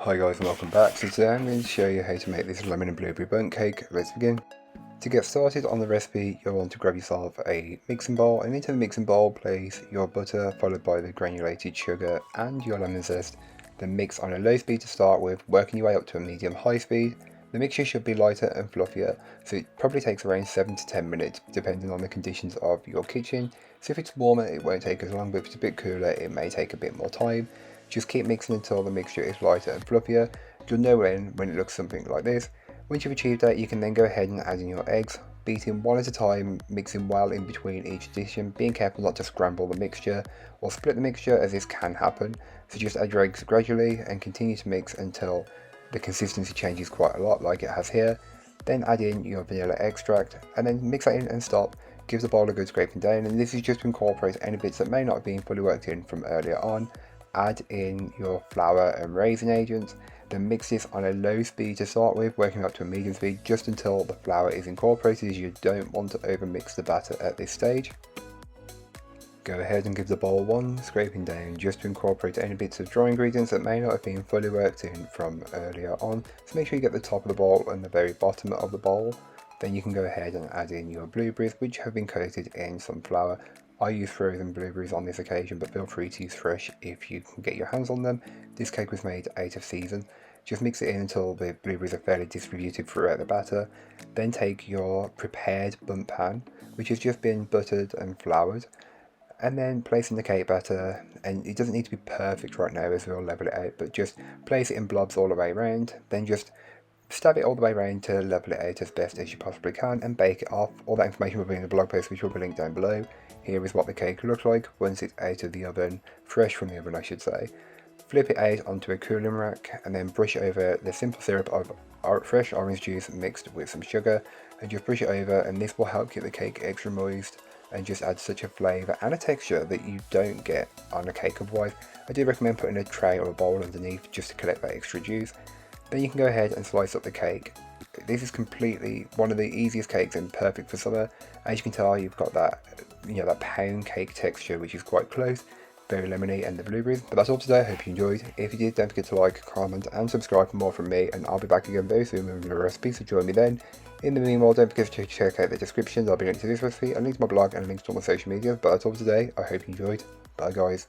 Hi guys and welcome back. So today I'm going to show you how to make this lemon and blueberry bundt cake. Let's begin. To get started on the recipe, you'll want to grab yourself a mixing bowl, and into the mixing bowl place your butter followed by the granulated sugar and your lemon zest. Then mix on a low speed to start with, working your way up to a medium-high speed. The mixture should be lighter and fluffier, so it probably takes around 7 to 10 minutes depending on the conditions of your kitchen. So if it's warmer it won't take as long, but if it's a bit cooler it may take a bit more time. Just keep mixing until the mixture is lighter and fluffier. You'll know when it looks something like this. Once you've achieved that, you can then go ahead and add in your eggs, beating one at a time, mixing well in between each addition, being careful not to scramble the mixture or split the mixture, as this can happen. So just add your eggs gradually and continue to mix until the consistency changes quite a lot like it has here. Then add in your vanilla extract and then mix that in and stop. Give the bowl a good scraping down, and this is just to incorporate any bits that may not have been fully worked in from earlier on. Add in your flour and raisin agents, then mix this on a low speed to start with, working up to a medium speed just until the flour is incorporated, as you don't want to overmix the batter at this stage. Go ahead and give the bowl one scraping down just to incorporate any bits of dry ingredients that may not have been fully worked in from earlier on. So make sure you get the top of the bowl and the very bottom of the bowl. Then you can go ahead and add in your blueberries, which have been coated in some flour. I use frozen blueberries on this occasion, but feel free to use fresh if you can get your hands on them. This cake was made out of season. Just mix it in until the blueberries are fairly distributed throughout the batter. Then take your prepared bundt pan, which has just been buttered and floured, and then place in the cake batter. And it doesn't need to be perfect right now as we'll level it out, but just place it in blobs all the way around. Then just stab it all the way around to level it out as best as you possibly can and bake it off. All that information will be in the blog post, which will be linked down below. Here is what the cake looks like once it's out of the oven, fresh from the oven I should say. Flip it out onto a cooling rack and then brush over the simple syrup of fresh orange juice mixed with some sugar, and just brush it over, and this will help keep the cake extra moist and just add such a flavour and a texture that you don't get on a cake otherwise. I do recommend putting a tray or a bowl underneath just to collect that extra juice. Then you can go ahead and slice up the cake. This is completely one of the easiest cakes and perfect for summer. As you can tell, you've got that, that pound cake texture, which is quite close, very lemony, and the blueberries. But that's all today. I hope you enjoyed. If you did, don't forget to like, comment, and subscribe for more from me, and I'll be back again very soon with another recipe, so join me then. In the meanwhile, don't forget to check out the description. There'll be links to this recipe, a link to my blog, and links to all my social media. But that's all for today. I hope you enjoyed. Bye guys.